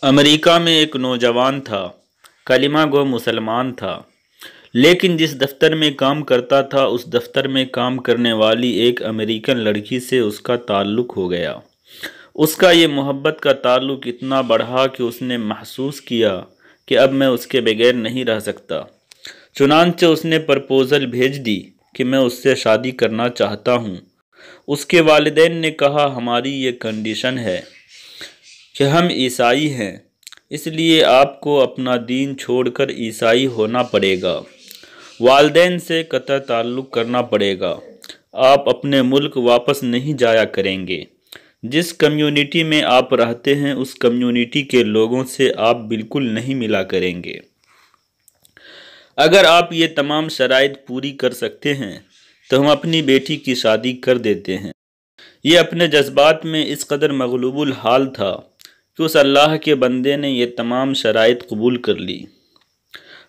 امریکہ میں ایک نوجوان تھا، کلمہ گو مسلمان تھا، لیکن جس دفتر میں کام کرتا تھا اس دفتر میں کام کرنے والی ایک امریکن لڑکی سے اس کا تعلق ہو گیا۔ اس کا یہ محبت کا تعلق اتنا بڑھا کہ اس نے محسوس کیا کہ اب میں اس کے بغیر نہیں رہ سکتا۔ چنانچہ اس نے پرپوزل بھیج دی کہ میں اس سے شادی کرنا چاہتا ہوں۔ اس کے والدین نے کہا ہماری یہ کنڈیشن ہے کہ ہم عیسائی ہیں، اس لیے آپ کو اپنا دین چھوڑ کر عیسائی ہونا پڑے گا، والدین سے قطع تعلق کرنا پڑے گا، آپ اپنے ملک واپس نہیں جایا کریں گے، جس کمیونٹی میں آپ رہتے ہیں اس کمیونٹی کے لوگوں سے آپ بالکل نہیں ملا کریں گے۔ اگر آپ یہ تمام شرائط پوری کر سکتے ہیں تو ہم اپنی بیٹی کی شادی کر دیتے ہیں۔ یہ اپنے جذبات میں اس قدر مغلوب الحال تھا کہ اس اللہ کے بندے نے یہ تمام شرائط قبول کر لی۔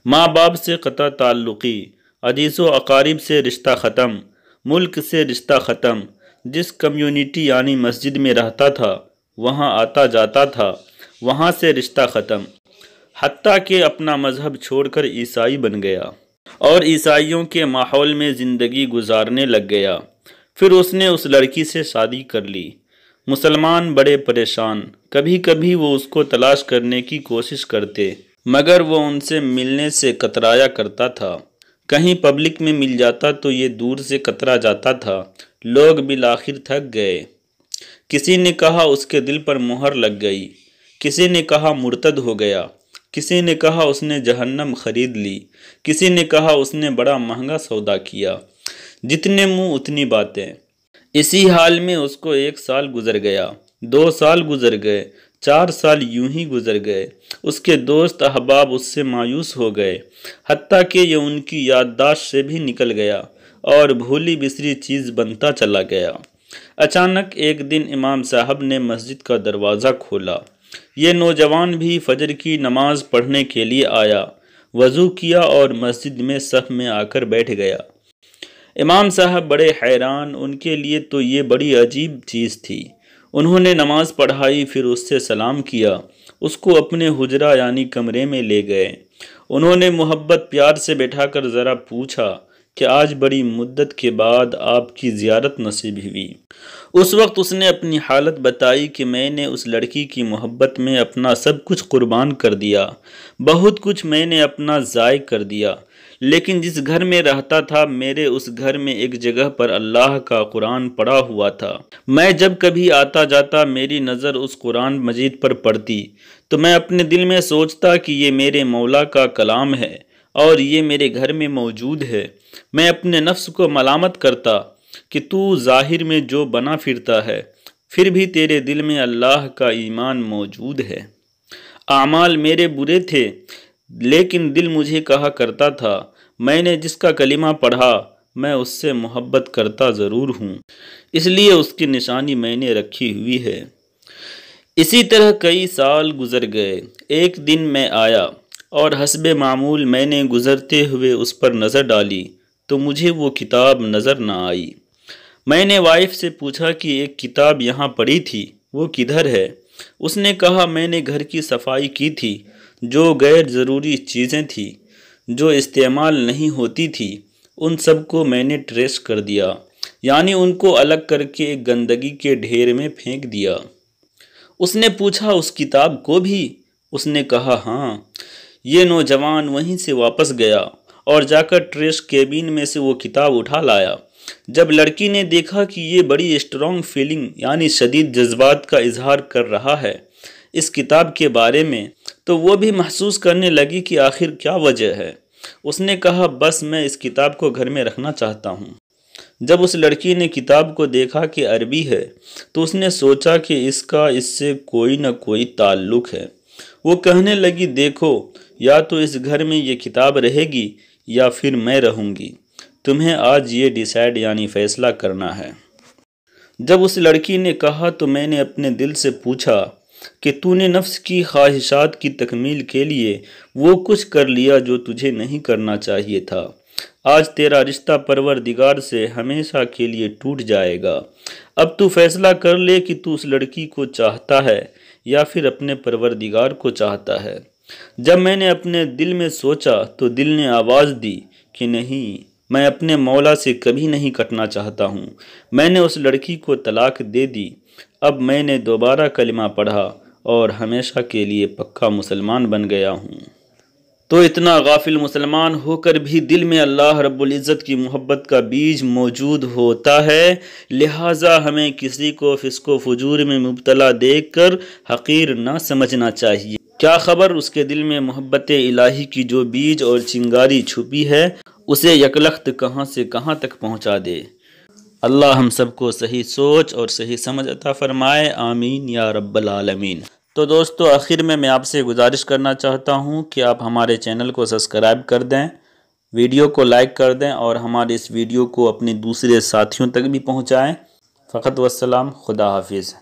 ماں باپ سے قطع تعلقی، عزیز و اقارب سے رشتہ ختم، ملک سے رشتہ ختم، جس کمیونٹی یعنی مسجد میں رہتا تھا وہاں آتا جاتا تھا وہاں سے رشتہ ختم، حتیٰ کہ اپنا مذہب چھوڑ کر عیسائی بن گیا اور عیسائیوں کے ماحول میں زندگی گزارنے لگ گیا۔ پھر اس نے اس لڑکی سے شادی کر لی۔ مسلمان بڑے پریشان، کبھی کبھی وہ اس کو تلاش کرنے کی کوشش کرتے مگر وہ ان سے ملنے سے کترایا کرتا تھا، کہیں پبلک میں مل جاتا تو یہ دور سے کترا جاتا تھا۔ لوگ بالآخر تھک گئے، کسی نے کہا اس کے دل پر مہر لگ گئی، کسی نے کہا مرتد ہو گیا، کسی نے کہا اس نے جہنم خرید لی، کسی نے کہا اس نے بڑا مہنگا سودا کیا۔ جتنے منہ اتنی باتیں۔ اسی حال میں اس کو 1 سال گزر گیا، 2 سال گزر گئے، 4 سال یوں ہی گزر گئے۔ اس کے دوست احباب اس سے مایوس ہو گئے، حتیٰ کہ یہ ان کی یادداشت سے بھی نکل گیا اور بھولی بسری چیز بنتا چلا گیا۔ اچانک ایک دن امام صاحب نے مسجد کا دروازہ کھولا۔ یہ نوجوان بھی فجر کی نماز پڑھنے کے لیے آیا، وضو کیا اور مسجد میں صف میں آ کر بیٹھ گیا۔ امام صاحب بڑے حیران، ان کے لیے تو یہ بڑی عجیب چیز تھی۔ انہوں نے نماز پڑھائی، پھر اس سے سلام کیا، اس کو اپنے حجرہ یعنی کمرے میں لے گئے۔ انہوں نے محبت پیار سے بٹھا کر ذرا پوچھا کہ آج بڑی مدت کے بعد آپ کی زیارت نصیب ہوئی۔ اس وقت اس نے اپنی حالت بتائی کہ میں نے اس لڑکی کی محبت میں اپنا سب کچھ قربان کر دیا، بہت کچھ میں نے اپنا ضائع کر دیا، لیکن جس گھر میں رہتا تھا میرے اس گھر میں ایک جگہ پر اللہ کا قرآن پڑا ہوا تھا۔ میں جب کبھی آتا جاتا میری نظر اس قرآن مجید پر پڑتی تو میں اپنے دل میں سوچتا کہ یہ میرے مولا کا کلام ہے اور یہ میرے گھر میں موجود ہے۔ میں اپنے نفس کو ملامت کرتا کہ تو ظاہر میں جو بنا پھرتا ہے پھر بھی تیرے دل میں اللہ کا ایمان موجود ہے۔ اعمال میرے برے تھے لیکن دل مجھے کہا کرتا تھا میں نے جس کا کلمہ پڑھا میں اس سے محبت کرتا ضرور ہوں، اس لیے اس کی نشانی میں نے رکھی ہوئی ہے۔ اسی طرح کئی سال گزر گئے۔ ایک دن میں آیا اور حسب معمول میں نے گزرتے ہوئے اس پر نظر ڈالی تو مجھے وہ کتاب نظر نہ آئی۔ میں نے وائف سے پوچھا کہ ایک کتاب یہاں پڑی تھی وہ کدھر ہے؟ اس نے کہا میں نے گھر کی صفائی کی تھی، جو غیر ضروری چیزیں تھیں جو استعمال نہیں ہوتی تھی ان سب کو میں نے ٹریس کر دیا، یعنی ان کو الگ کر کے ایک گندگی کے ڈھیر میں پھینک دیا۔ اس نے پوچھا اس کتاب کو بھی؟ اس نے کہا ہاں۔ یہ نوجوان وہیں سے واپس گیا اور جا کر ٹریش کیبن میں سے وہ کتاب اٹھا لایا۔ جب لڑکی نے دیکھا کہ یہ بڑی اسٹرانگ فیلنگ یعنی شدید جذبات کا اظہار کر رہا ہے اس کتاب کے بارے میں تو وہ بھی محسوس کرنے لگی کہ آخر کیا وجہ ہے۔ اس نے کہا بس میں اس کتاب کو گھر میں رکھنا چاہتا ہوں۔ جب اس لڑکی نے کتاب کو دیکھا کہ عربی ہے تو اس نے سوچا کہ اس کا اس سے کوئی نہ کوئی تعلق ہے۔ وہ کہنے لگی دیکھو یا تو اس گھر میں یہ کتاب رہے گی یا پھر میں رہوں گی، تمہیں آج یہ ڈیسائیڈ یعنی فیصلہ کرنا ہے۔ جب اس لڑکی نے کہا تو میں نے اپنے دل سے پوچھا کہ تو نے نفس کی خواہشات کی تکمیل کے لیے وہ کچھ کر لیا جو تجھے نہیں کرنا چاہیے تھا۔ آج تیرا رشتہ پروردگار سے ہمیشہ کے لیے ٹوٹ جائے گا۔ اب تو فیصلہ کر لے کہ تو اس لڑکی کو چاہتا ہے یا پھر اپنے پروردگار کو چاہتا ہے۔ جب میں نے اپنے دل میں سوچا تو دل نے آواز دی کہ نہیں، میں اپنے مولا سے کبھی نہیں کٹنا چاہتا ہوں۔ میں نے اس لڑکی کو طلاق دے دی۔ اب میں نے دوبارہ کلمہ پڑھا اور ہمیشہ کے لیے پکا مسلمان بن گیا ہوں۔ تو اتنا غافل مسلمان ہو کر بھی دل میں اللہ رب العزت کی محبت کا بیج موجود ہوتا ہے، لہٰذا ہمیں کسی کو فسق و فجور میں مبتلا دیکھ کر حقیر نہ سمجھنا چاہیے۔ کیا خبر اس کے دل میں محبت الہی کی جو بیج اور چنگاری چھپی ہے اسے یکلخت کہاں سے کہاں تک پہنچا دے۔ اللہ ہم سب کو صحیح سوچ اور صحیح سمجھ عطا فرمائے، آمین یا رب العالمین۔ تو دوستو، آخر میں آپ سے گزارش کرنا چاہتا ہوں کہ آپ ہمارے چینل کو سبسکرائب کر دیں، ویڈیو کو لائک کر دیں اور ہمارے اس ویڈیو کو اپنے دوسرے ساتھیوں تک بھی پہنچائیں۔ فقط والسلام، خدا حافظ۔